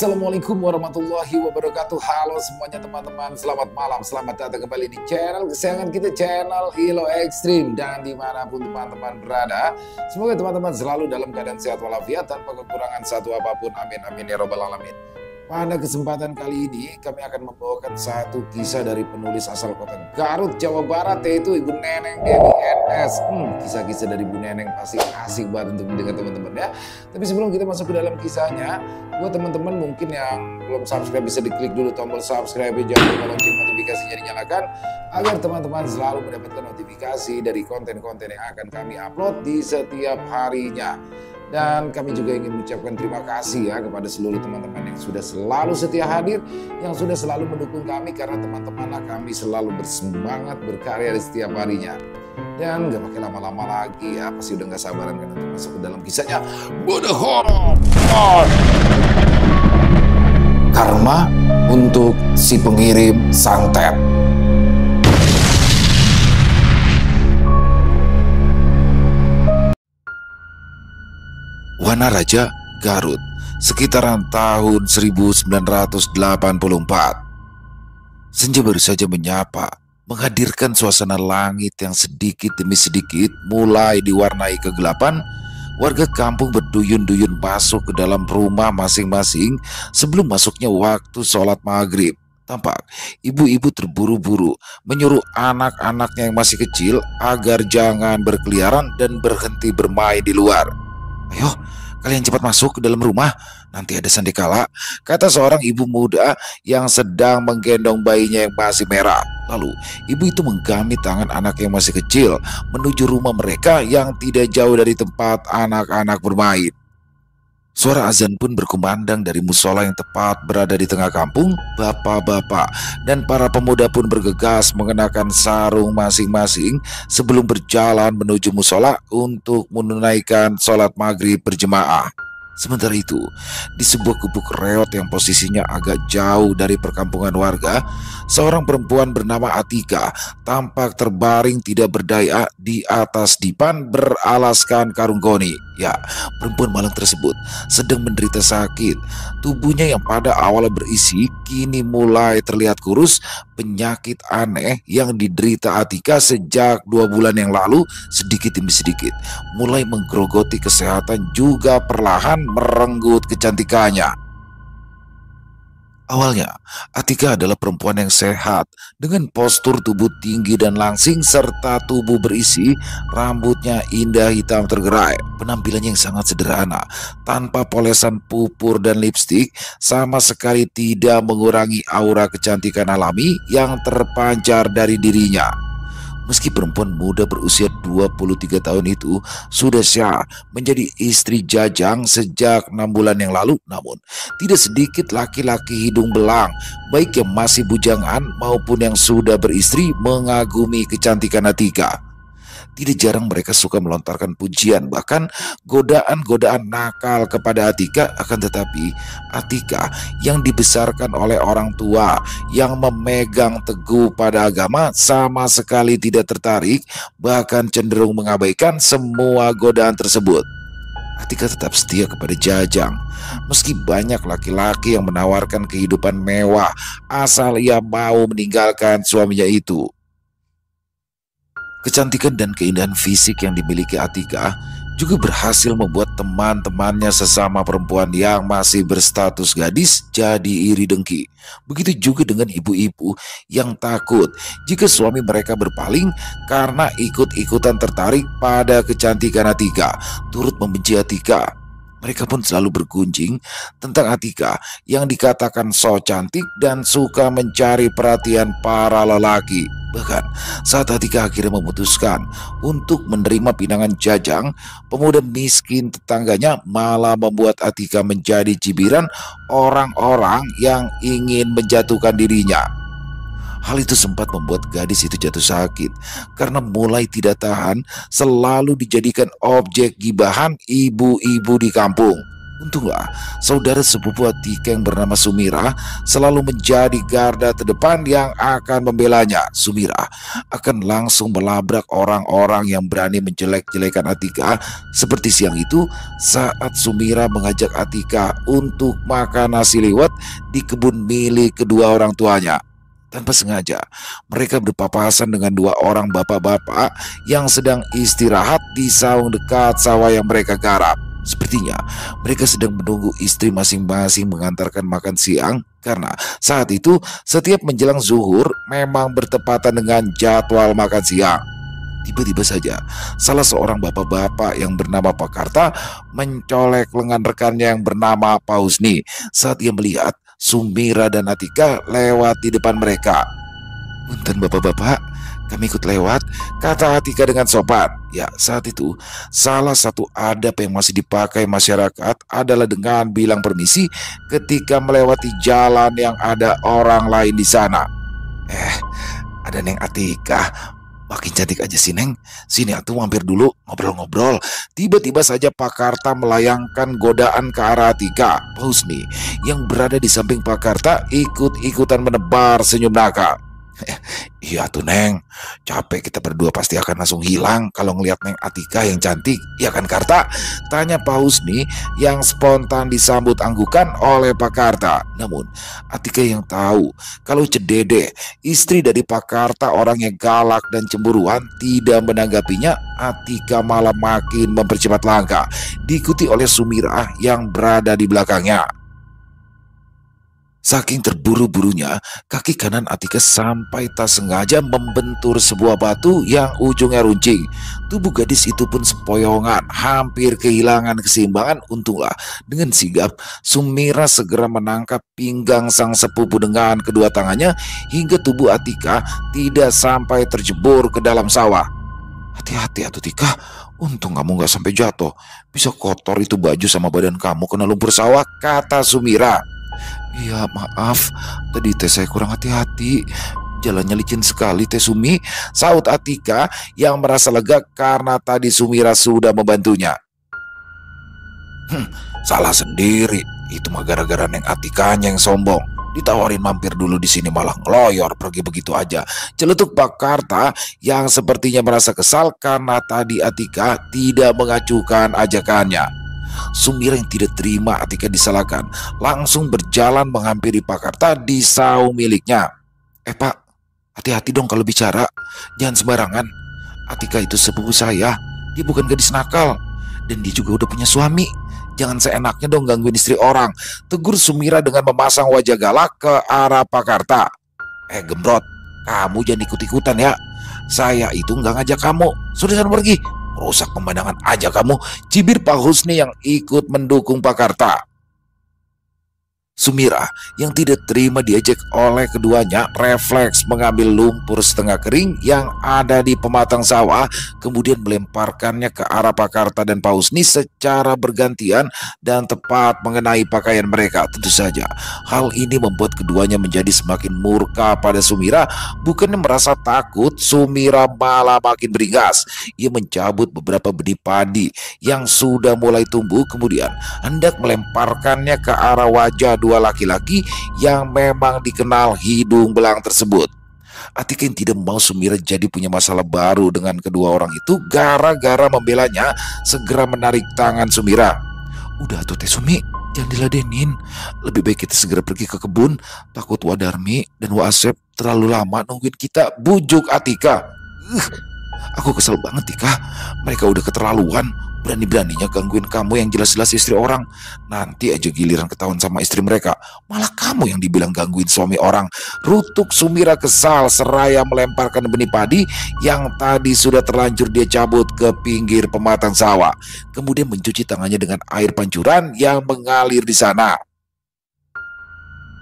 Assalamualaikum warahmatullahi wabarakatuh. Halo semuanya teman-teman, selamat malam, selamat datang kembali di channel kesayangan kita, channel Ilo Extreme. Dan dimanapun teman-teman berada, semoga teman-teman selalu dalam keadaan sehat walafiat tanpa kekurangan satu apapun. Amin amin ya robbal alamin. Pada kesempatan kali ini kami akan membawakan satu kisah dari penulis asal kota Garut, Jawa Barat, yaitu Ibu Neneng Dewi NS. Kisah-kisah dari Ibu Neneng pasti asik banget untuk mendengar teman-teman ya. Tapi sebelum kita masuk ke dalam kisahnya, buat teman-teman mungkin yang belum subscribe bisa diklik dulu tombol subscribe, jangan lupa lonceng notifikasinya dinyalakan agar teman-teman selalu mendapatkan notifikasi dari konten-konten yang akan kami upload di setiap harinya. Dan kami juga ingin mengucapkan terima kasih ya kepada seluruh teman-teman yang sudah selalu setia hadir, yang sudah selalu mendukung kami, karena teman-temanlah kami selalu bersemangat berkarya di setiap harinya. Dan gak pakai lama-lama lagi ya, pasti udah gak sabaran kan untuk masuk ke dalam kisahnya. Bodoh horor. Karma untuk si pengirim santet. Wanaraja, Garut, sekitaran tahun 1984. Senja baru saja menyapa, menghadirkan suasana langit yang sedikit demi sedikit mulai diwarnai kegelapan. Warga kampung berduyun-duyun masuk ke dalam rumah masing-masing sebelum masuknya waktu sholat maghrib. Tampak ibu-ibu terburu-buru menyuruh anak-anaknya yang masih kecil agar jangan berkeliaran dan berhenti bermain di luar. "Ayo, kalian cepat masuk ke dalam rumah, nanti ada sandikala," kata seorang ibu muda yang sedang menggendong bayinya yang masih merah. Lalu ibu itu menggamit tangan anak yang masih kecil menuju rumah mereka yang tidak jauh dari tempat anak-anak bermain. Suara azan pun berkumandang dari musola yang tepat berada di tengah kampung. Bapak-bapak dan para pemuda pun bergegas mengenakan sarung masing-masing sebelum berjalan menuju musola untuk menunaikan sholat maghrib berjemaah. Sementara itu, di sebuah gubuk reot yang posisinya agak jauh dari perkampungan warga, seorang perempuan bernama Atika tampak terbaring tidak berdaya di atas dipan beralaskan karung goni. Ya, perempuan malang tersebut sedang menderita sakit. Tubuhnya yang pada awalnya berisi kini mulai terlihat kurus. Penyakit aneh yang diderita Atika sejak 2 bulan yang lalu sedikit demi sedikit mulai menggerogoti kesehatan, juga perlahan merenggut kecantikannya. Awalnya, Atika adalah perempuan yang sehat dengan postur tubuh tinggi dan langsing serta tubuh berisi, rambutnya indah hitam tergerai. Penampilannya yang sangat sederhana, tanpa polesan pupur dan lipstik, sama sekali tidak mengurangi aura kecantikan alami yang terpancar dari dirinya. Meski perempuan muda berusia 23 tahun itu sudah syah menjadi istri Jajang sejak 6 bulan yang lalu, namun tidak sedikit laki-laki hidung belang, baik yang masih bujangan maupun yang sudah beristri, mengagumi kecantikan Atika. Tidak jarang mereka suka melontarkan pujian, bahkan godaan-godaan nakal kepada Atika. Akan tetapi Atika yang dibesarkan oleh orang tua yang memegang teguh pada agama sama sekali tidak tertarik, bahkan cenderung mengabaikan semua godaan tersebut. Atika tetap setia kepada Jajang, meski banyak laki-laki yang menawarkan kehidupan mewah asal ia mau meninggalkan suaminya itu. Kecantikan dan keindahan fisik yang dimiliki Atika juga berhasil membuat teman-temannya sesama perempuan yang masih berstatus gadis jadi iri dengki. Begitu juga dengan ibu-ibu yang takut jika suami mereka berpaling karena ikut-ikutan tertarik pada kecantikan Atika, turut membenci Atika. Mereka pun selalu bergunjing tentang Atika yang dikatakan so cantik dan suka mencari perhatian para lelaki. Bahkan saat Atika akhirnya memutuskan untuk menerima pinangan Jajang, pemuda miskin tetangganya malah membuat Atika menjadi cibiran orang-orang yang ingin menjatuhkan dirinya. Hal itu sempat membuat gadis itu jatuh sakit karena mulai tidak tahan selalu dijadikan objek gibahan ibu-ibu di kampung. Untunglah, saudara sepupu Atika yang bernama Sumira selalu menjadi garda terdepan yang akan membelanya. Sumira akan langsung melabrak orang-orang yang berani menjelek-jelekan Atika, seperti siang itu saat Sumira mengajak Atika untuk makan nasi liwet di kebun milik kedua orang tuanya. Tanpa sengaja, mereka berpapasan dengan dua orang bapak-bapak yang sedang istirahat di saung dekat sawah yang mereka garap. Sepertinya mereka sedang menunggu istri masing-masing mengantarkan makan siang, karena saat itu setiap menjelang zuhur memang bertepatan dengan jadwal makan siang. Tiba-tiba saja salah seorang bapak-bapak yang bernama Pak Karta mencolek lengan rekannya yang bernama Pak Husni saat ia melihat Sumira dan Atika lewat di depan mereka. "Punten bapak-bapak, kami ikut lewat," kata Atika dengan sopan. Ya, saat itu salah satu adab yang masih dipakai masyarakat adalah dengan bilang permisi ketika melewati jalan yang ada orang lain di sana. Ada Neng Atika. Makin cantik aja sih Neng. Sini atuh mampir dulu ngobrol-ngobrol. Tiba-tiba saja Pak Karta melayangkan godaan ke arah Atika. Pak Husni yang berada di samping Pak Karta ikut-ikutan menebar senyum nakal. "Iya tuh Neng, capek kita berdua pasti akan langsung hilang kalau ngelihat Neng Atika yang cantik, ya kan Karta?" tanya Pak Husni yang spontan disambut anggukan oleh Pak Karta. Namun Atika yang tahu kalau Cedede, istri dari Pak Karta, orang yang galak dan cemburuan, tidak menanggapinya. Atika malah makin mempercepat langkah, diikuti oleh Sumira yang berada di belakangnya. Saking terburu-burunya, kaki kanan Atika sampai tak sengaja membentur sebuah batu yang ujungnya runcing. Tubuh gadis itu pun sempoyongan, hampir kehilangan keseimbangan. Untunglah, dengan sigap, Sumira segera menangkap pinggang sang sepupu dengan kedua tangannya hingga tubuh Atika tidak sampai terjebur ke dalam sawah. "Hati-hati Atika, untung kamu gak sampai jatuh. Bisa kotor itu baju sama badan kamu kena lumpur sawah," kata Sumira. "Iya maaf, tadi teh saya kurang hati-hati. Jalannya licin sekali teh Sumi," saut Atika yang merasa lega karena tadi Sumira sudah membantunya. Salah sendiri. Itu mah gara-gara Neng Atikanya yang sombong. Ditawarin mampir dulu di sini malah ngeloyor pergi begitu aja, celetuk Pak Karta yang sepertinya merasa kesal karena tadi Atika tidak mengacuhkan ajakannya. Sumira yang tidak terima Atika disalahkan langsung berjalan menghampiri Pak Karta di saung miliknya. Pak, hati-hati dong kalau bicara. Jangan sembarangan. Atika itu sepupu saya. Dia bukan gadis nakal. Dan dia juga udah punya suami. Jangan seenaknya dong gangguin istri orang," tegur Sumira dengan memasang wajah galak ke arah Pak Karta. Gembrot, kamu jangan ikut-ikutan ya. Saya itu nggak ngajak kamu. Sudah sana pergi. Rusak pemandangan aja kamu, cibir Pak Husni yang ikut mendukung Pak Karta. Sumira yang tidak terima diejek oleh keduanya refleks mengambil lumpur setengah kering yang ada di pematang sawah, kemudian melemparkannya ke arah Pak Karta dan Pak Husni secara bergantian dan tepat mengenai pakaian mereka. Tentu saja hal ini membuat keduanya menjadi semakin murka pada Sumira. Bukannya merasa takut, Sumira malah makin beringas. Ia mencabut beberapa benih padi yang sudah mulai tumbuh, kemudian hendak melemparkannya ke arah wajah dua laki-laki yang memang dikenal hidung belang tersebut. Atika yang tidak mau Sumira jadi punya masalah baru dengan kedua orang itu, gara-gara membelanya segera menarik tangan Sumira. "Udah tuh Teh Sumi, jangan diladenin. Lebih baik kita segera pergi ke kebun. Takut Wadarmi dan Wa Asep terlalu lama nungguin kita," bujuk Atika. Aku kesel banget Tika. Mereka udah keterlaluan. Berani-beraninya gangguin kamu yang jelas-jelas istri orang. Nanti aja giliran ketahuan sama istri mereka, malah kamu yang dibilang gangguin suami orang, rutuk Sumira kesal seraya melemparkan benih padi yang tadi sudah terlanjur dia cabut ke pinggir pematang sawah. Kemudian mencuci tangannya dengan air pancuran yang mengalir di sana.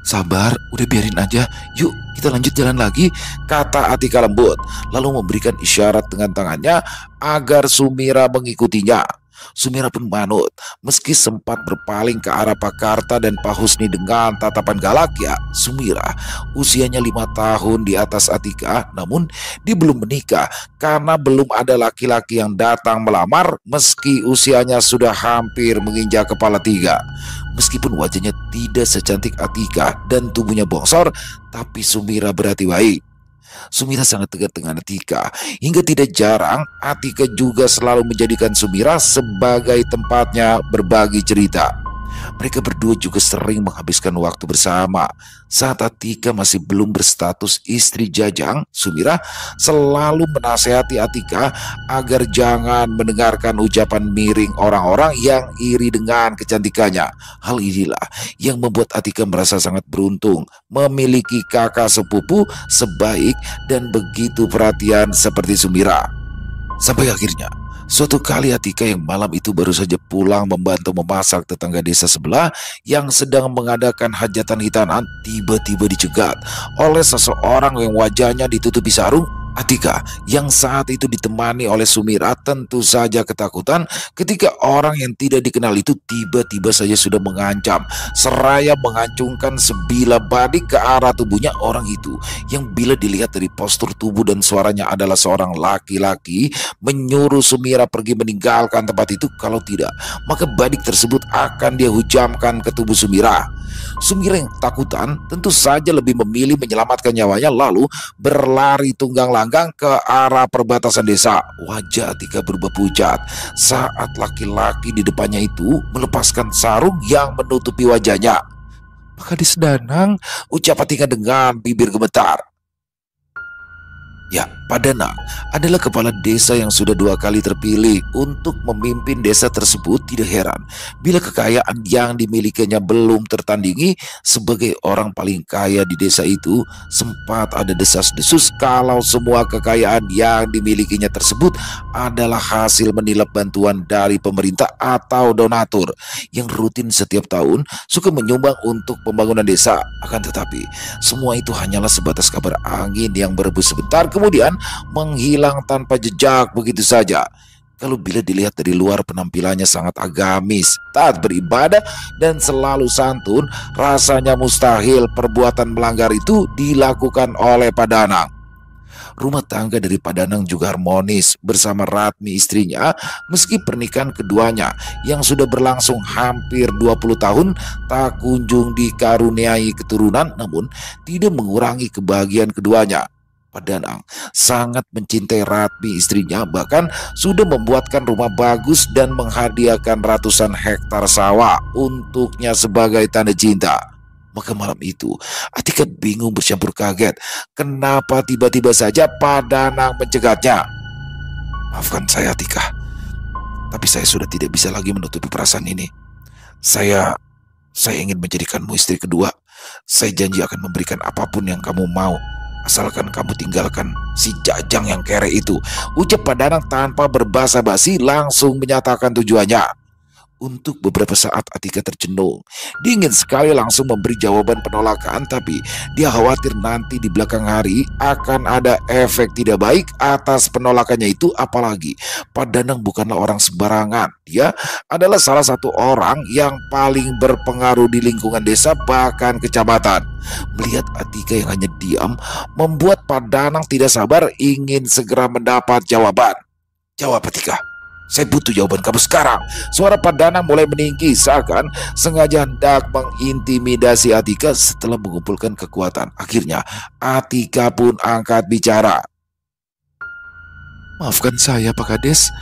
"Sabar, udah biarin aja. Yuk kita lanjut jalan lagi," kata Atika lembut, lalu memberikan isyarat dengan tangannya agar Sumira mengikutinya. Sumira pun manut, meski sempat berpaling ke arah Pak Karta dan Pak Husni dengan tatapan galak. Ya, Sumira usianya 5 tahun di atas Atika, namun dia belum menikah karena belum ada laki-laki yang datang melamar meski usianya sudah hampir menginjak kepala 3. Meskipun wajahnya tidak secantik Atika dan tubuhnya bongsor, tapi Sumira berhati baik. Sumira sangat dekat dengan Atika, hingga tidak jarang Atika juga selalu menjadikan Sumira sebagai tempatnya berbagi cerita. Mereka berdua juga sering menghabiskan waktu bersama. Saat Atika masih belum berstatus istri Jajang, Sumira selalu menasehati Atika agar jangan mendengarkan ucapan miring orang-orang yang iri dengan kecantikannya. Hal inilah yang membuat Atika merasa sangat beruntung memiliki kakak sepupu sebaik dan begitu perhatian seperti Sumira. Sampai akhirnya suatu kali Atika yang malam itu baru saja pulang membantu memasak tetangga desa sebelah yang sedang mengadakan hajatan hitanan, tiba-tiba dicegat oleh seseorang yang wajahnya ditutupi sarung. Atika yang saat itu ditemani oleh Sumira tentu saja ketakutan ketika orang yang tidak dikenal itu tiba-tiba saja sudah mengancam seraya mengacungkan sebilah badik ke arah tubuhnya orang itu, yang bila dilihat dari postur tubuh dan suaranya adalah seorang laki-laki, menyuruh Sumira pergi meninggalkan tempat itu. Kalau tidak, maka badik tersebut akan dia hujamkan ke tubuh Sumira. Sumira yang ketakutan tentu saja lebih memilih menyelamatkan nyawanya, lalu berlari tunggang langgang ke arah perbatasan desa. Wajah Atika berubah pucat saat laki-laki di depannya itu melepaskan sarung yang menutupi wajahnya. "Maka Danang," ucap Atika dengan bibir gemetar. Ya, Pak Danang adalah kepala desa yang sudah 2 kali terpilih untuk memimpin desa tersebut. Tidak heran bila kekayaan yang dimilikinya belum tertandingi. Sebagai orang paling kaya di desa itu, sempat ada desas-desus kalau semua kekayaan yang dimilikinya tersebut adalah hasil menilap bantuan dari pemerintah atau donatur yang rutin setiap tahun suka menyumbang untuk pembangunan desa. Akan tetapi semua itu hanyalah sebatas kabar angin yang berhembus sebentar kemudian menghilang tanpa jejak begitu saja. Kalau bila dilihat dari luar, penampilannya sangat agamis, taat beribadah, dan selalu santun, rasanya mustahil perbuatan melanggar itu dilakukan oleh Pak Danang. Rumah tangga dari Pak Danang juga harmonis bersama Ratmi istrinya, meski pernikahan keduanya yang sudah berlangsung hampir 20 tahun tak kunjung dikaruniai keturunan, namun tidak mengurangi kebahagiaan keduanya. Pak Danang sangat mencintai Ratmi istrinya, bahkan sudah membuatkan rumah bagus dan menghadiahkan ratusan hektar sawah untuknya sebagai tanda cinta. Maka malam itu Atika bingung bercampur kaget. Kenapa tiba-tiba saja Pak Danang mencegatnya? "Maafkan saya Atika, tapi saya sudah tidak bisa lagi menutupi perasaan ini. Saya ingin menjadikanmu istri kedua. Saya janji akan memberikan apapun yang kamu mau, asalkan kamu tinggalkan si Jajang yang kere itu," ucap Pak Danang tanpa berbasa-basi, langsung menyatakan tujuannya. Untuk beberapa saat Atika tercenung. Dia ingin sekali langsung memberi jawaban penolakan, tapi dia khawatir nanti di belakang hari akan ada efek tidak baik atas penolakannya itu. Apalagi Pak Danang bukanlah orang sembarangan. Dia adalah salah satu orang yang paling berpengaruh di lingkungan desa, bahkan kecamatan. Melihat Atika yang hanya diam membuat Pak Danang tidak sabar ingin segera mendapat jawaban. "Jawab Atika, saya butuh jawaban kamu sekarang." Suara Pak Danang mulai meninggi seakan sengaja hendak mengintimidasi Atika. Setelah mengumpulkan kekuatan, akhirnya Atika pun angkat bicara. "Maafkan saya Pak Kades,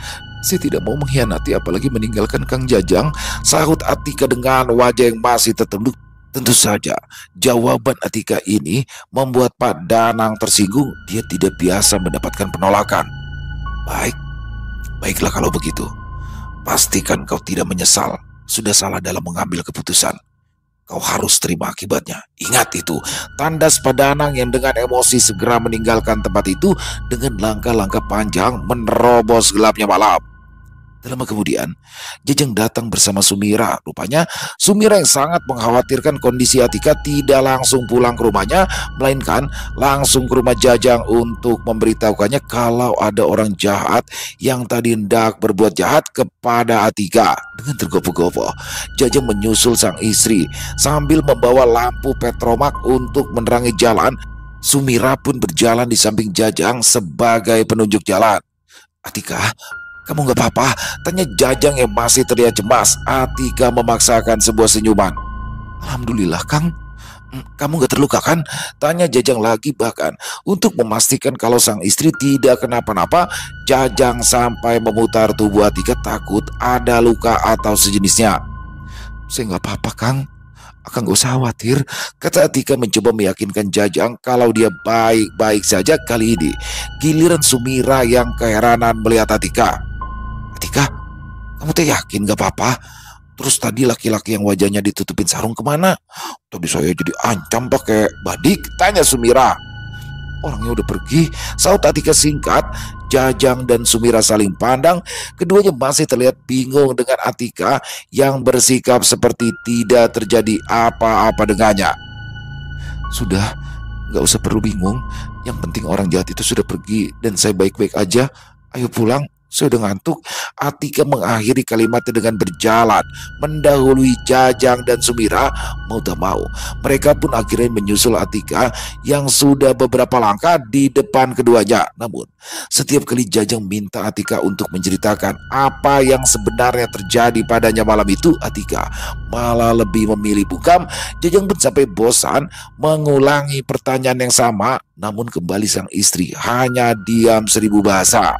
saya tidak mau mengkhianati apalagi meninggalkan Kang Jajang," sahut Atika dengan wajah yang masih tertunduk. Tentu saja jawaban Atika ini membuat Pak Danang tersinggung. Dia tidak biasa mendapatkan penolakan. Baiklah kalau begitu. Pastikan kau tidak menyesal sudah salah dalam mengambil keputusan. Kau harus terima akibatnya. Ingat itu," tandas Pak Danang yang dengan emosi segera meninggalkan tempat itu dengan langkah-langkah panjang menerobos gelapnya malam. Tak lama kemudian, Jajang datang bersama Sumira. Rupanya Sumira yang sangat mengkhawatirkan kondisi Atika tidak langsung pulang ke rumahnya, melainkan langsung ke rumah Jajang untuk memberitahukannya kalau ada orang jahat yang tadi hendak berbuat jahat kepada Atika. Dengan tergopoh-gopoh, Jajang menyusul sang istri sambil membawa lampu petromak untuk menerangi jalan. Sumira pun berjalan di samping Jajang sebagai penunjuk jalan. "Atika, kamu nggak apa-apa?" tanya Jajang yang masih terlihat cemas. Atika memaksakan sebuah senyuman. "Alhamdulillah, Kang. Kamu nggak terluka kan?" tanya Jajang lagi. Bahkan untuk memastikan kalau sang istri tidak kenapa-napa, Jajang sampai memutar tubuh Atika takut ada luka atau sejenisnya. "Saya nggak apa-apa, Kang. Akang gak usah khawatir," kata Atika mencoba meyakinkan Jajang kalau dia baik-baik saja. Kali ini giliran Sumira yang keheranan melihat Atika. "Atika, kamu teh yakin gak apa-apa? Terus tadi laki-laki yang wajahnya ditutupin sarung kemana? Tadi saya jadi ancam pakai badik," tanya Sumira. "Orangnya udah pergi," saut Atika singkat. Jajang dan Sumira saling pandang. Keduanya masih terlihat bingung dengan Atika yang bersikap seperti tidak terjadi apa-apa dengannya. "Sudah, nggak usah perlu bingung. Yang penting orang jahat itu sudah pergi dan saya baik-baik aja. Ayo pulang, saya udah ngantuk." Atika mengakhiri kalimatnya dengan berjalan mendahului Jajang dan Sumira. Mau tak mau, mereka pun akhirnya menyusul Atika yang sudah beberapa langkah di depan keduanya. Namun, setiap kali Jajang minta Atika untuk menceritakan apa yang sebenarnya terjadi padanya malam itu, Atika malah lebih memilih bungkam. Jajang pun sampai bosan mengulangi pertanyaan yang sama. Namun kembali sang istri hanya diam seribu bahasa.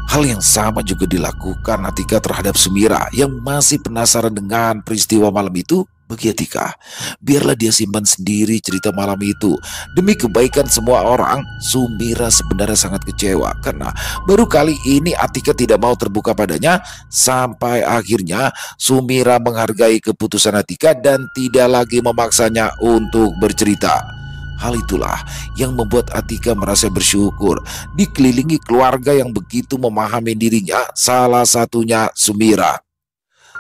Hal yang sama juga dilakukan Atika terhadap Sumira yang masih penasaran dengan peristiwa malam itu. Bagi Atika, biarlah dia simpan sendiri cerita malam itu. Demi kebaikan semua orang, Sumira sebenarnya sangat kecewa karena baru kali ini Atika tidak mau terbuka padanya. Sampai akhirnya Sumira menghargai keputusan Atika dan tidak lagi memaksanya untuk bercerita. Hal itulah yang membuat Atika merasa bersyukur dikelilingi keluarga yang begitu memahami dirinya, salah satunya Sumira.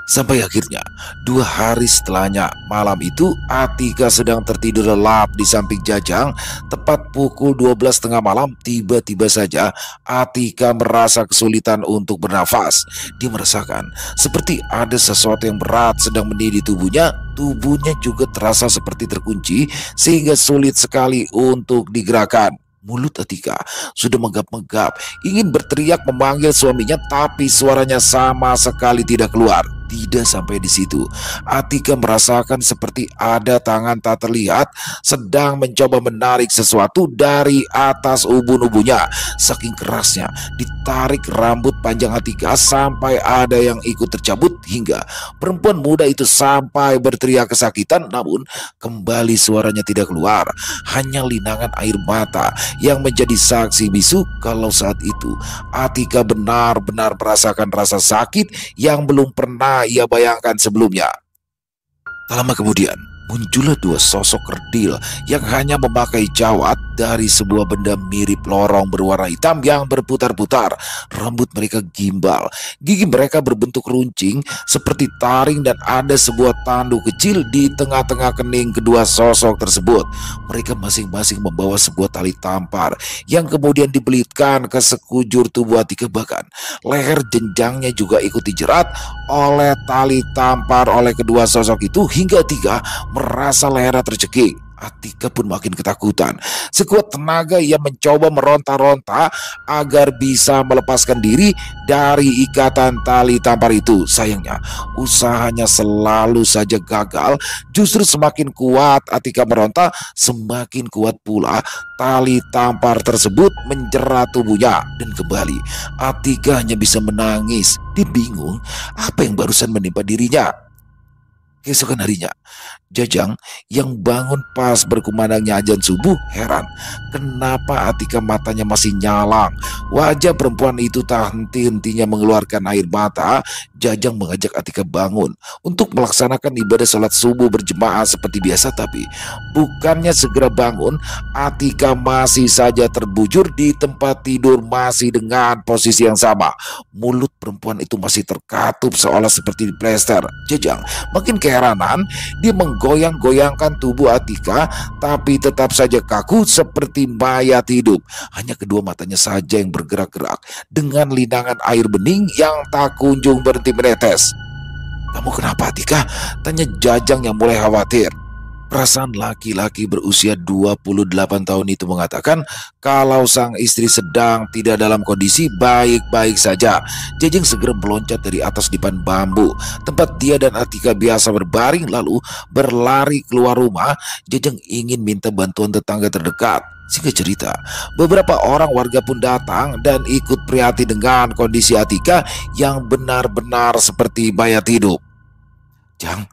Sampai akhirnya 2 hari setelahnya, malam itu Atika sedang tertidur lelap di samping Jajang. Tepat pukul 12 tengah malam, tiba-tiba saja Atika merasa kesulitan untuk bernafas. Dia merasakan seperti ada sesuatu yang berat sedang menindih tubuhnya. Tubuhnya juga terasa seperti terkunci sehingga sulit sekali untuk digerakkan. Mulut Atika sudah menggap-menggap, ingin berteriak memanggil suaminya, tapi suaranya sama sekali tidak keluar. Tidak sampai di situ, Atika merasakan seperti ada tangan tak terlihat sedang mencoba menarik sesuatu dari atas ubun-ubunnya. Saking kerasnya ditarik rambut panjang Atika sampai ada yang ikut tercabut, hingga perempuan muda itu sampai berteriak kesakitan. Namun kembali suaranya tidak keluar, hanya linangan air mata yang menjadi saksi bisu kalau saat itu Atika benar-benar merasakan rasa sakit yang belum pernah ia bayangkan sebelumnya. Tak lama kemudian, muncullah 2 sosok kerdil yang hanya memakai jawat dari sebuah benda mirip lorong berwarna hitam yang berputar-putar. Rambut mereka gimbal, gigi mereka berbentuk runcing seperti taring, dan ada sebuah tanduk kecil di tengah-tengah kening kedua sosok tersebut. Mereka masing-masing membawa sebuah tali tampar yang kemudian dibelitkan ke sekujur tubuh Atika. Bahkan leher jenjangnya juga ikut dijerat oleh tali tampar oleh kedua sosok itu hingga Atika merasa lehernya tercekik. Atika pun makin ketakutan. Sekuat tenaga ia mencoba meronta-ronta agar bisa melepaskan diri dari ikatan tali tampar itu. Sayangnya usahanya selalu saja gagal. Justru semakin kuat Atika meronta, semakin kuat pula tali tampar tersebut menjerat tubuhnya. Dan kembali Atika hanya bisa menangis. Dia bingung apa yang barusan menimpa dirinya. Keesokan harinya, Jajang yang bangun pas berkumandangnya azan subuh heran kenapa Atika matanya masih nyalang. Wajah perempuan itu tak henti-hentinya mengeluarkan air mata. Jajang mengajak Atika bangun untuk melaksanakan ibadah sholat subuh berjemaah seperti biasa, tapi bukannya segera bangun, Atika masih saja terbujur di tempat tidur masih dengan posisi yang sama. Mulut perempuan itu masih terkatup seolah seperti diplester. Jajang makin keheranan, dia menggoyang-goyangkan tubuh Atika, tapi tetap saja kaku seperti mayat hidup. Hanya kedua matanya saja yang bergerak-gerak dengan linangan air bening yang tak kunjung berhenti menetes. "Kamu kenapa, Atika?" tanya Jajang yang mulai khawatir. Perasaan laki-laki berusia 28 tahun itu mengatakan kalau sang istri sedang tidak dalam kondisi baik-baik saja. Jajang segera meloncat dari atas dipan bambu tempat dia dan Atika biasa berbaring, lalu berlari keluar rumah. Jajang ingin minta bantuan tetangga terdekat. Singkat cerita, beberapa orang warga pun datang dan ikut prihatin dengan kondisi Atika yang benar-benar seperti mayat hidup. "Jang,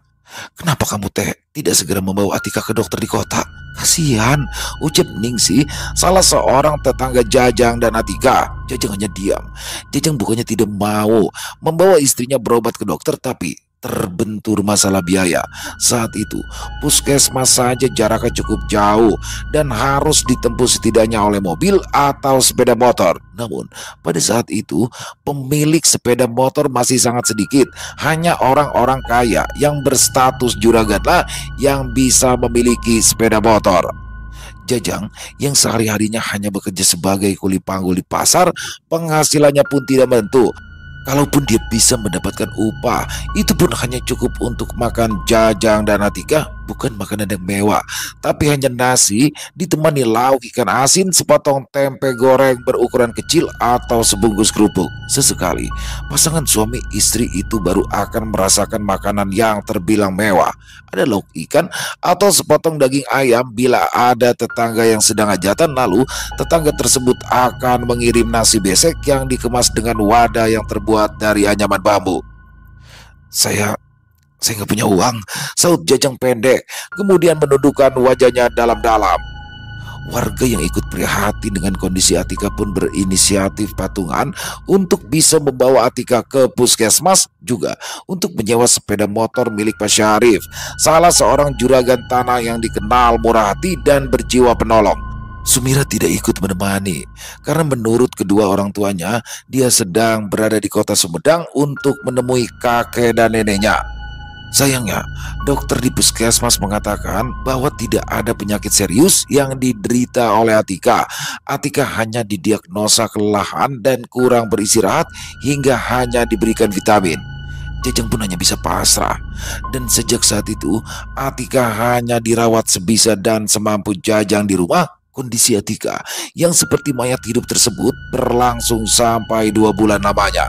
kenapa kamu tidak segera membawa Atika ke dokter di kota? Kasihan," ucap Ningsih, salah seorang tetangga Jajang dan Atika. Jajang hanya diam. Jajang bukannya tidak mau membawa istrinya berobat ke dokter, tapi terbentur masalah biaya. Saat itu puskesmas saja jaraknya cukup jauh dan harus ditempuh setidaknya oleh mobil atau sepeda motor. Namun pada saat itu pemilik sepeda motor masih sangat sedikit. Hanya orang-orang kaya yang berstatus juraganlah yang bisa memiliki sepeda motor. Jajang yang sehari-harinya hanya bekerja sebagai kuli panggul di pasar, penghasilannya pun tidak menentu. Kalaupun dia bisa mendapatkan upah, itu pun hanya cukup untuk makan Jajang dan Atika. Bukan makanan yang mewah, tapi hanya nasi ditemani lauk ikan asin, sepotong tempe goreng berukuran kecil, atau sebungkus kerupuk. Sesekali pasangan suami istri itu baru akan merasakan makanan yang terbilang mewah. Ada lauk ikan atau sepotong daging ayam bila ada tetangga yang sedang hajatan, lalu tetangga tersebut akan mengirim nasi besek yang dikemas dengan wadah yang terbuat dari anyaman bambu. Saya nggak punya uang," saut Jajang pendek, kemudian menundukkan wajahnya dalam-dalam. Warga yang ikut prihatin dengan kondisi Atika pun berinisiatif patungan untuk bisa membawa Atika ke puskesmas, juga untuk menyewa sepeda motor milik Pak Syarif, salah seorang juragan tanah yang dikenal murah hati dan berjiwa penolong. Sumira tidak ikut menemani karena menurut kedua orang tuanya dia sedang berada di kota Sumedang untuk menemui kakek dan neneknya. Sayangnya, dokter di puskesmas mengatakan bahwa tidak ada penyakit serius yang diderita oleh Atika. Atika hanya didiagnosa kelelahan dan kurang beristirahat hingga hanya diberikan vitamin. Jajang pun hanya bisa pasrah. Dan sejak saat itu, Atika hanya dirawat sebisa dan semampu Jajang di rumah. Kondisi Atika yang seperti mayat hidup tersebut berlangsung sampai 2 bulan lamanya.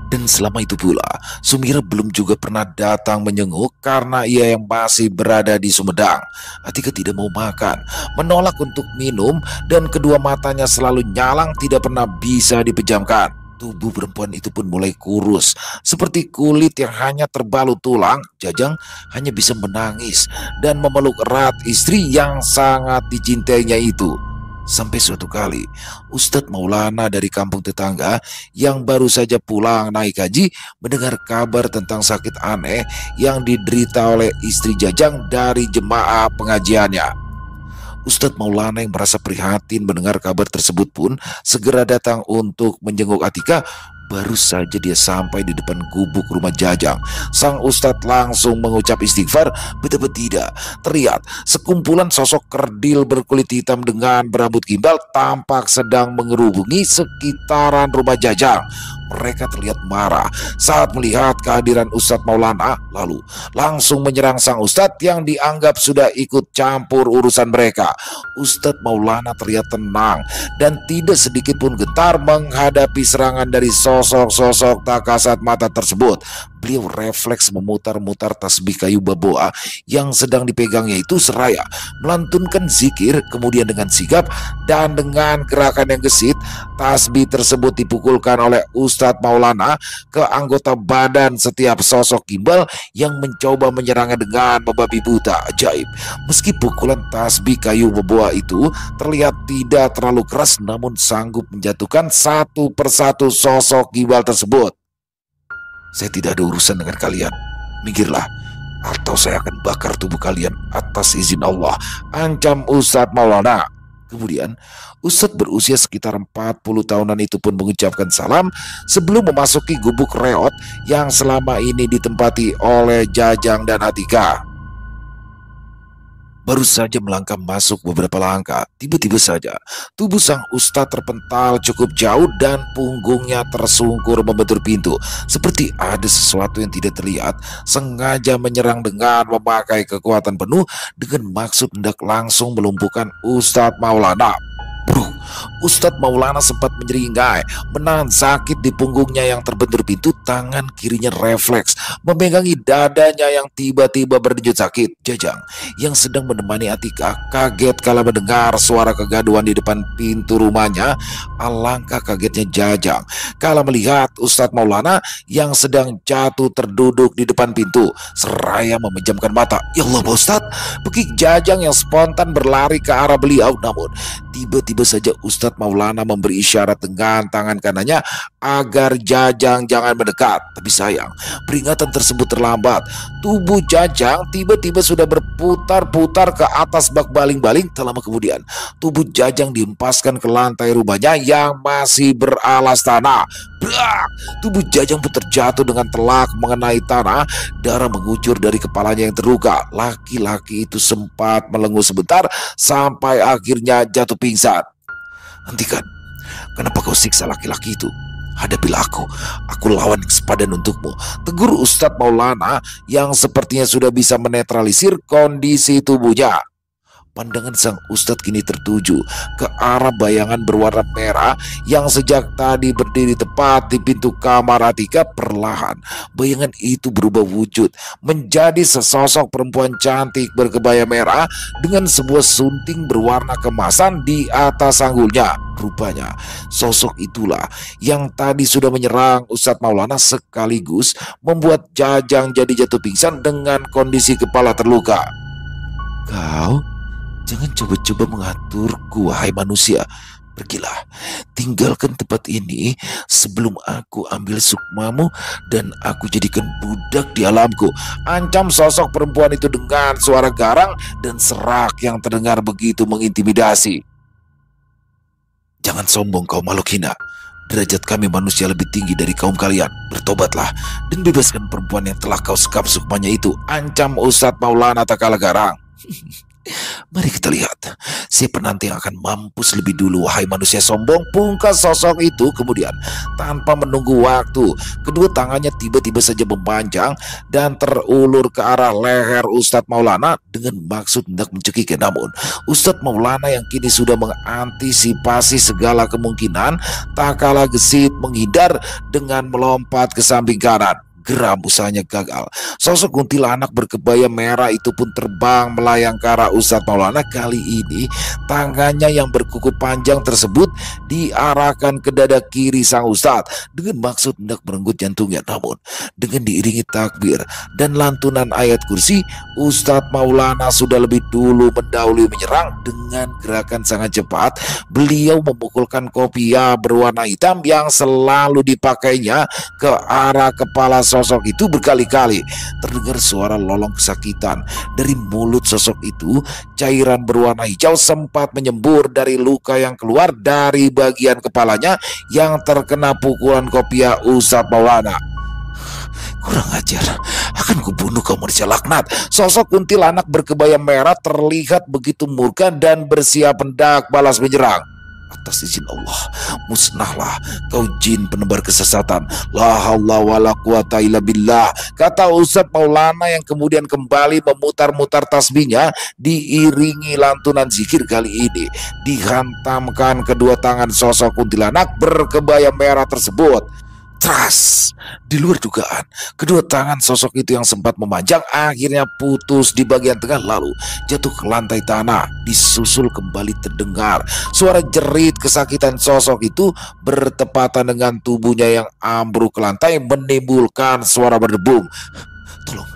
Dan selama itu pula, Sumira belum juga pernah datang menjenguk karena ia yang masih berada di Sumedang. Atika tidak mau makan, menolak untuk minum, dan kedua matanya selalu nyalang tidak pernah bisa dipejamkan. Tubuh perempuan itu pun mulai kurus, seperti kulit yang hanya terbalut tulang. Jajang hanya bisa menangis dan memeluk erat istri yang sangat dicintainya itu. Sampai suatu kali, Ustadz Maulana dari kampung tetangga yang baru saja pulang naik haji mendengar kabar tentang sakit aneh yang diderita oleh istri Jajang dari jemaah pengajiannya. Ustadz Maulana yang merasa prihatin mendengar kabar tersebut pun segera datang untuk menjenguk Atika. Baru saja dia sampai di depan gubuk rumah Jajang, sang ustadz langsung mengucap istighfar. Betapa tidak, terlihat sekumpulan sosok kerdil berkulit hitam dengan berambut gimbal tampak sedang mengerubungi sekitaran rumah Jajang. Mereka terlihat marah saat melihat kehadiran Ustadz Maulana, lalu langsung menyerang sang ustadz yang dianggap sudah ikut campur urusan mereka. Ustadz Maulana terlihat tenang dan tidak sedikit pun gentar menghadapi serangan dari sosok-sosok tak kasat mata tersebut. beliau refleks memutar-mutar tasbih kayu baboa yang sedang dipegangnya itu seraya melantunkan zikir. Kemudian dengan sigap dan dengan gerakan yang gesit, tasbih tersebut dipukulkan oleh Ustadz Maulana ke anggota badan setiap sosok gimbal yang mencoba menyerangnya dengan membabi buta. Ajaib, meski pukulan tasbih kayu baboa itu terlihat tidak terlalu keras, namun sanggup menjatuhkan satu persatu sosok gimbal tersebut. "Saya tidak ada urusan dengan kalian, minggirlah atau saya akan bakar tubuh kalian atas izin Allah," ancam Ustadz Maulana. Kemudian Ustadz berusia sekitar 40 tahunan itu pun mengucapkan salam sebelum memasuki gubuk reot yang selama ini ditempati oleh Jajang dan Atika. Baru saja melangkah masuk beberapa langkah, tiba-tiba saja tubuh sang ustadz terpental cukup jauh dan punggungnya tersungkur membentur pintu. Seperti ada sesuatu yang tidak terlihat sengaja menyerang dengan memakai kekuatan penuh dengan maksud hendak langsung melumpuhkan Ustadz Maulana. Bro, Ustadz Maulana sempat menyeringai, menahan sakit di punggungnya yang terbentur pintu. Tangan kirinya refleks memegangi dadanya yang tiba-tiba berdenyut sakit. Jajang yang sedang menemani Atika kaget kala mendengar suara kegaduhan di depan pintu rumahnya. Alangkah kagetnya Jajang kala melihat Ustadz Maulana yang sedang jatuh terduduk di depan pintu seraya memejamkan mata. "Ya Allah, Pak Ustadz!" Bekik Jajang yang spontan berlari ke arah beliau. Namun tiba-tiba saja Ustadz Maulana memberi isyarat dengan tangan kanannya agar Jajang jangan mendekat. Tapi sayang, peringatan tersebut terlambat. Tubuh Jajang tiba-tiba sudah berputar-putar ke atas bak baling-baling. Tak lama kemudian, tubuh Jajang dihempaskan ke lantai rumahnya yang masih beralas tanah. Brak! Tubuh Jajang pun terjatuh dengan telak mengenai tanah. Darah mengucur dari kepalanya yang terluka. Laki-laki itu sempat melenguh sebentar sampai akhirnya jatuh pingsan. "Hentikan, kenapa kau siksa laki-laki itu? Hadapilah aku lawan yang sepadan untukmu," tegur Ustadz Maulana yang sepertinya sudah bisa menetralisir kondisi tubuhnya. Pandangan sang ustadz kini tertuju ke arah bayangan berwarna merah yang sejak tadi berdiri tepat di pintu kamar Atika. Perlahan bayangan itu berubah wujud menjadi sesosok perempuan cantik berkebaya merah dengan sebuah sunting berwarna kemasan di atas sanggulnya. Rupanya sosok itulah yang tadi sudah menyerang Ustadz Maulana sekaligus membuat Jajang jadi jatuh pingsan dengan kondisi kepala terluka. "Kau jangan coba-coba mengaturku, wahai manusia. Pergilah, tinggalkan tempat ini sebelum aku ambil sukmamu dan aku jadikan budak di alamku," ancam sosok perempuan itu dengan suara garang dan serak yang terdengar begitu mengintimidasi. "Jangan sombong kau makhluk hina. Derajat kami manusia lebih tinggi dari kaum kalian. Bertobatlah dan bebaskan perempuan yang telah kau sekap sukmanya itu," ancam Ustadz Maulana tak kalah garang. "Mari kita lihat siapa nanti yang akan mampus lebih dulu, wahai manusia sombong," pungkas sosok itu. Kemudian tanpa menunggu waktu, kedua tangannya tiba-tiba saja memanjang dan terulur ke arah leher Ustadz Maulana dengan maksud hendak mencekiknya. Namun Ustadz Maulana yang kini sudah mengantisipasi segala kemungkinan tak kalah gesit menghindar dengan melompat ke samping kanan. Geram usahanya gagal. Sosok kuntilanak berkebaya merah itu pun terbang melayang ke arah Ustadz Maulana. Kali ini tangannya yang berkuku panjang tersebut diarahkan ke dada kiri sang ustadz dengan maksud hendak merenggut jantungnya. Namun dengan diiringi takbir dan lantunan ayat kursi, Ustadz Maulana sudah lebih dulu mendahului menyerang. Dengan gerakan sangat cepat, beliau memukulkan kopiah berwarna hitam yang selalu dipakainya ke arah kepala sosok itu berkali-kali. Terdengar suara lolong kesakitan dari mulut sosok itu. Cairan berwarna hijau sempat menyembur dari luka yang keluar dari bagian kepalanya yang terkena pukulan kopiah Ustadz Maulana. "Kurang ajar, akan kubunuh kau manusia laknat." Sosok kuntilanak berkebaya merah terlihat begitu murka dan bersiap hendak balas menyerang. "Atas izin Allah, musnahlah kau jin penebar kesesatan. La haula wala quwata illa billah," kata Ustadz Maulana yang kemudian kembali memutar-mutar tasbihnya diiringi lantunan zikir. Kali ini dihantamkan kedua tangan sosok kuntilanak berkebaya merah tersebut. Tras, di luar dugaan, kedua tangan sosok itu yang sempat memanjang akhirnya putus di bagian tengah lalu jatuh ke lantai tanah. Disusul kembali terdengar suara jerit kesakitan sosok itu bertepatan dengan tubuhnya yang ambruk ke lantai menimbulkan suara berdebum. Tolong,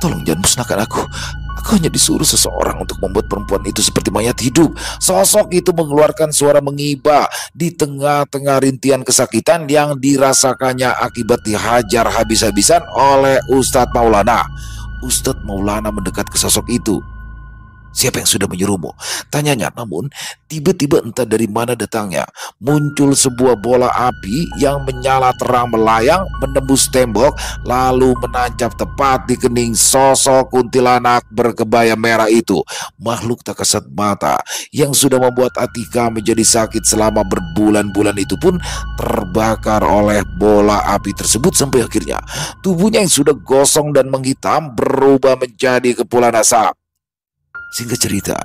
tolong jangan musnahkan aku. Aku hanya disuruh seseorang untuk membuat perempuan itu seperti mayat hidup. Sosok itu mengeluarkan suara mengiba di tengah-tengah rintihan kesakitan yang dirasakannya akibat dihajar habis-habisan oleh Ustadz Maulana. Ustadz Maulana mendekat ke sosok itu. Siapa yang sudah menyuruhmu? Tanyanya, namun tiba-tiba entah dari mana datangnya muncul sebuah bola api yang menyala terang melayang menembus tembok lalu menancap tepat di kening sosok kuntilanak berkebaya merah itu. Makhluk tak kasat mata yang sudah membuat Atika menjadi sakit selama berbulan-bulan itu pun terbakar oleh bola api tersebut sampai akhirnya tubuhnya yang sudah gosong dan menghitam berubah menjadi kepulan asap. Singkat cerita,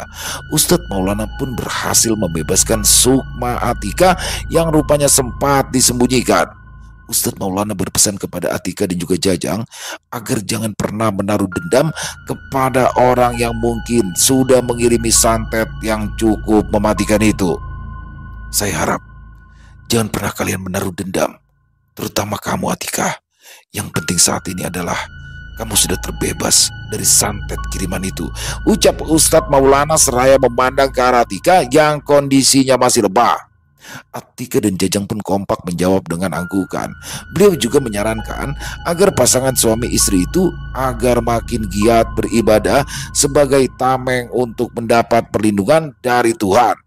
Ustadz Maulana pun berhasil membebaskan Sukma Atika yang rupanya sempat disembunyikan. Ustadz Maulana berpesan kepada Atika dan juga Jajang agar jangan pernah menaruh dendam kepada orang yang mungkin sudah mengirimi santet yang cukup mematikan itu. Saya harap jangan pernah kalian menaruh dendam, terutama kamu Atika. Yang penting saat ini adalah kamu sudah terbebas dari santet kiriman itu, ucap Ustadz Maulana seraya memandang ke arah Atika yang kondisinya masih lebah. Atika dan Jajang pun kompak menjawab dengan anggukan. Beliau juga menyarankan agar pasangan suami istri itu agar makin giat beribadah sebagai tameng untuk mendapat perlindungan dari Tuhan.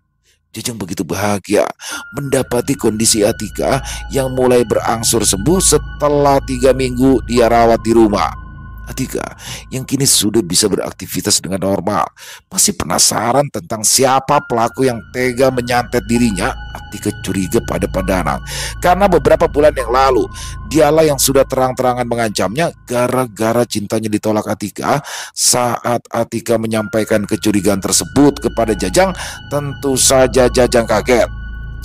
Jajang begitu bahagia mendapati kondisi Atika yang mulai berangsur sembuh setelah 3 minggu dia rawat di rumah. Atika yang kini sudah bisa beraktivitas dengan normal masih penasaran tentang siapa pelaku yang tega menyantet dirinya. Atika curiga pada Padanang karena beberapa bulan yang lalu dialah yang sudah terang-terangan mengancamnya gara-gara cintanya ditolak Atika. Saat Atika menyampaikan kecurigaan tersebut kepada Jajang, tentu saja Jajang kaget.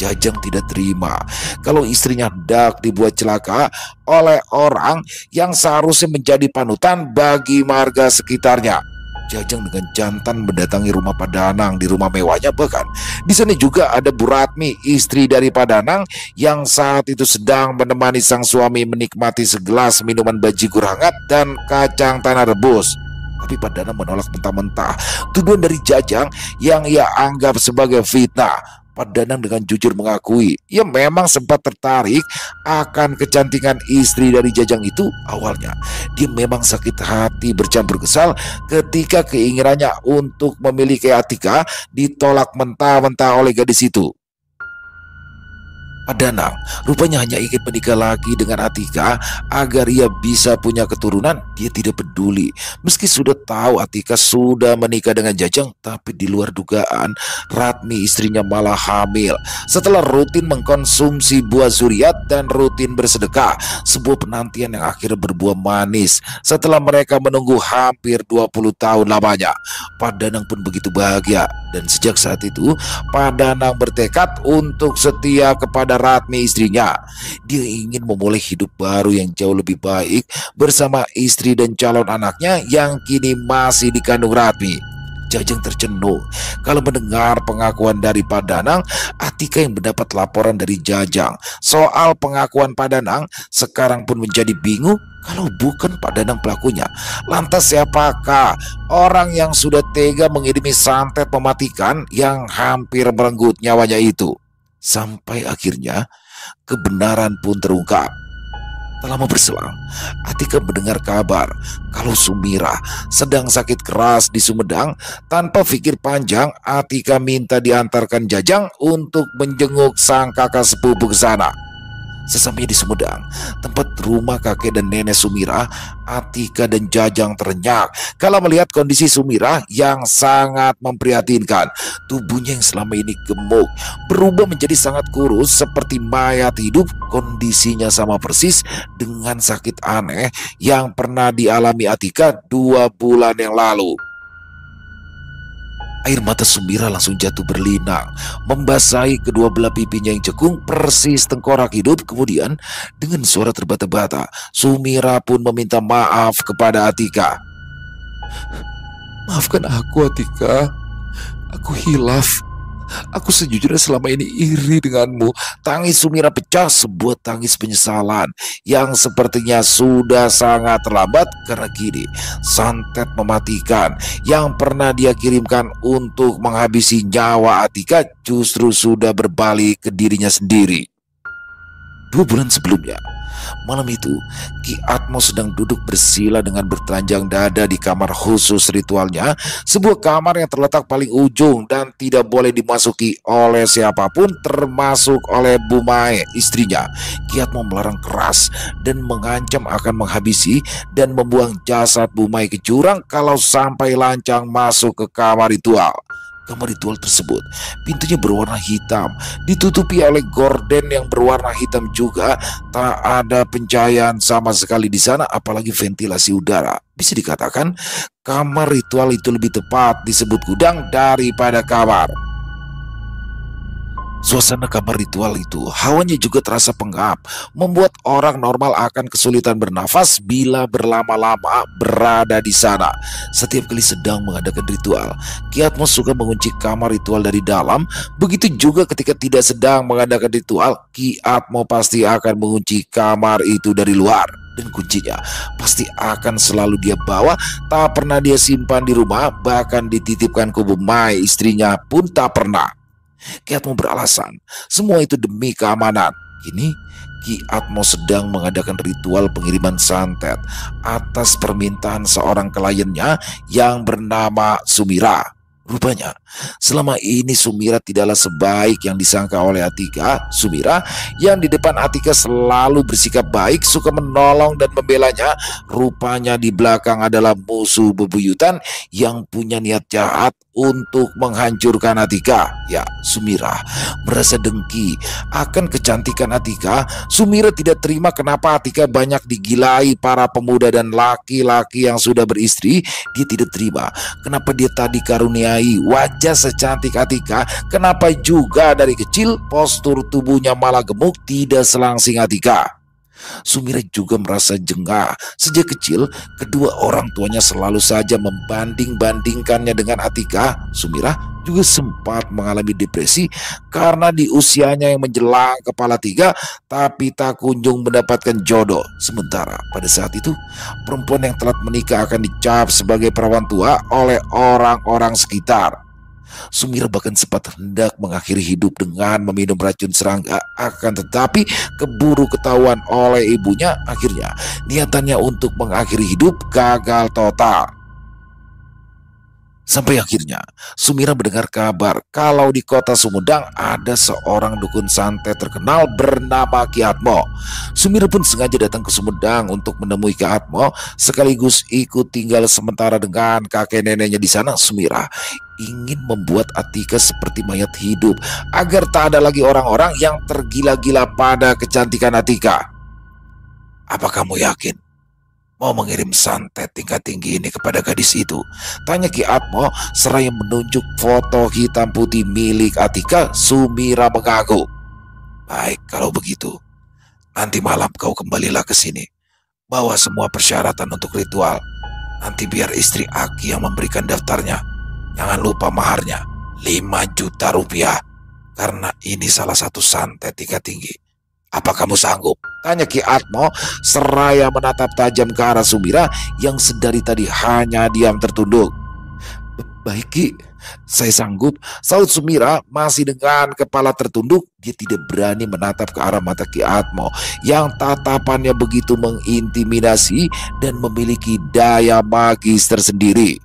Jajang tidak terima kalau istrinya hendak dibuat celaka oleh orang yang seharusnya menjadi panutan bagi marga sekitarnya. Jajang dengan jantan mendatangi rumah Padanang di rumah mewahnya. Bahkan di sana juga ada Bu Ratmi, istri dari Padanang, yang saat itu sedang menemani sang suami menikmati segelas minuman bajigur hangat dan kacang tanah rebus. Tapi Padanang menolak mentah-mentah tuduhan dari Jajang yang ia anggap sebagai fitnah. Padanang dengan jujur mengakui ia memang sempat tertarik akan kecantikan istri dari Jajang itu. Awalnya dia memang sakit hati bercampur kesal ketika keinginannya untuk memiliki Atika ditolak mentah-mentah oleh gadis itu. Padanang rupanya hanya ingin menikah lagi dengan Atika agar ia bisa punya keturunan. Dia tidak peduli meski sudah tahu Atika sudah menikah dengan Jajang. Tapi di luar dugaan, Ratmi istrinya malah hamil setelah rutin mengkonsumsi buah zuriat dan rutin bersedekah. Sebuah penantian yang akhirnya berbuah manis setelah mereka menunggu hampir 20 tahun lamanya. Padanang pun begitu bahagia dan sejak saat itu Padanang bertekad untuk setia kepada Ratmi istrinya. Dia ingin memulai hidup baru yang jauh lebih baik bersama istri dan calon anaknya yang kini masih dikandung Ratmi. Jajang tercenung kalau mendengar pengakuan dari Padanang. Atika yang mendapat laporan dari Jajang soal pengakuan Padanang sekarang pun menjadi bingung. Kalau bukan Padanang pelakunya, lantas siapakah orang yang sudah tega mengirimi santet mematikan yang hampir merenggut nyawanya itu? Sampai akhirnya kebenaran pun terungkap. Tak lama berselang, Atika mendengar kabar kalau Sumira sedang sakit keras di Sumedang. Tanpa pikir panjang, Atika minta diantarkan Jajang untuk menjenguk sang kakak sepupu ke sana. Sesampainya di Sumedang, tempat rumah kakek dan nenek Sumira, Atika dan Jajang terenyak kala melihat kondisi Sumira yang sangat memprihatinkan. Tubuhnya yang selama ini gemuk berubah menjadi sangat kurus seperti mayat hidup. Kondisinya sama persis dengan sakit aneh yang pernah dialami Atika 2 bulan yang lalu. Air mata Sumira langsung jatuh berlinang, membasahi kedua belah pipinya yang cekung persis tengkorak hidup. Kemudian dengan suara terbata-bata, Sumira pun meminta maaf kepada Atika. "Maafkan aku, Atika. Aku hilaf. Aku sejujurnya selama ini iri denganmu." Tangis Sumira pecah, sebuah tangis penyesalan yang sepertinya sudah sangat terlambat karena kini santet mematikan yang pernah dia kirimkan untuk menghabisi nyawa Atika justru sudah berbalik ke dirinya sendiri. 2 bulan sebelumnya, malam itu, Ki Atmo sedang duduk bersila dengan bertelanjang dada di kamar khusus ritualnya, sebuah kamar yang terletak paling ujung dan tidak boleh dimasuki oleh siapapun termasuk oleh Bumae, istrinya. Ki Atmo melarang keras dan mengancam akan menghabisi dan membuang jasad Bumae ke jurang kalau sampai lancang masuk ke kamar ritual. Kamar ritual tersebut pintunya berwarna hitam, ditutupi oleh gorden yang berwarna hitam juga. Tak ada pencahayaan sama sekali di sana, apalagi ventilasi udara. Bisa dikatakan kamar ritual itu lebih tepat disebut gudang daripada kamar. Suasana kamar ritual itu hawanya juga terasa pengap, membuat orang normal akan kesulitan bernafas bila berlama-lama berada di sana. Setiap kali sedang mengadakan ritual, Ki Atmo suka mengunci kamar ritual dari dalam. Begitu juga ketika tidak sedang mengadakan ritual, Ki Atmo pasti akan mengunci kamar itu dari luar. Dan kuncinya pasti akan selalu dia bawa, tak pernah dia simpan di rumah, bahkan dititipkan ke Bumae, istrinya pun tak pernah. Ki Atmo beralasan semua itu demi keamanan. Kini Ki Atmo sedang mengadakan ritual pengiriman santet atas permintaan seorang kliennya yang bernama Sumira. Rupanya selama ini Sumira tidaklah sebaik yang disangka oleh Atika. Sumira yang di depan Atika selalu bersikap baik, suka menolong dan membelanya, rupanya di belakang adalah musuh bebuyutan yang punya niat jahat untuk menghancurkan Atika. Ya, Sumira merasa dengki akan kecantikan Atika. Sumira tidak terima kenapa Atika banyak digilai para pemuda dan laki-laki yang sudah beristri. Dia tidak terima kenapa dia tadi karuniai wajah secantik Atika, kenapa juga dari kecil postur tubuhnya malah gemuk tidak selangsing Atika. Sumira juga merasa jengah. Sejak kecil, kedua orang tuanya selalu saja membanding-bandingkannya dengan Atika. Sumira juga sempat mengalami depresi karena di usianya yang menjelang kepala 3, tapi tak kunjung mendapatkan jodoh. Sementara pada saat itu, perempuan yang telah menikah akan dicap sebagai perawan tua oleh orang-orang sekitar. Sumira bahkan sempat hendak mengakhiri hidup dengan meminum racun serangga, akan tetapi keburu ketahuan oleh ibunya. Akhirnya niatannya untuk mengakhiri hidup gagal total. Sampai akhirnya Sumira mendengar kabar kalau di kota Sumedang ada seorang dukun santet terkenal bernama Ki Atmo. Sumira pun sengaja datang ke Sumedang untuk menemui Ki Atmo, sekaligus ikut tinggal sementara dengan kakek neneknya di sana. Sumira ingin membuat Atika seperti mayat hidup agar tak ada lagi orang-orang yang tergila-gila pada kecantikan Atika. "Apa kamu yakin mau mengirim santet tingkat tinggi ini kepada gadis itu?" tanya Ki Atmo seraya menunjuk foto hitam putih milik Atika. Sumira mengangguk. "Baik, kalau begitu, nanti malam kau kembalilah ke sini. Bawa semua persyaratan untuk ritual. Nanti biar istri Aki yang memberikan daftarnya. Jangan lupa maharnya 5 juta rupiah, karena ini salah satu santet tingkat tinggi. Apa kamu sanggup?" tanya Ki Atmo seraya menatap tajam ke arah Sumira yang sedari tadi hanya diam tertunduk. "Baik Ki, saya sanggup," saut Sumira masih dengan kepala tertunduk. Dia tidak berani menatap ke arah mata Ki Atmo yang tatapannya begitu mengintimidasi dan memiliki daya magis tersendiri.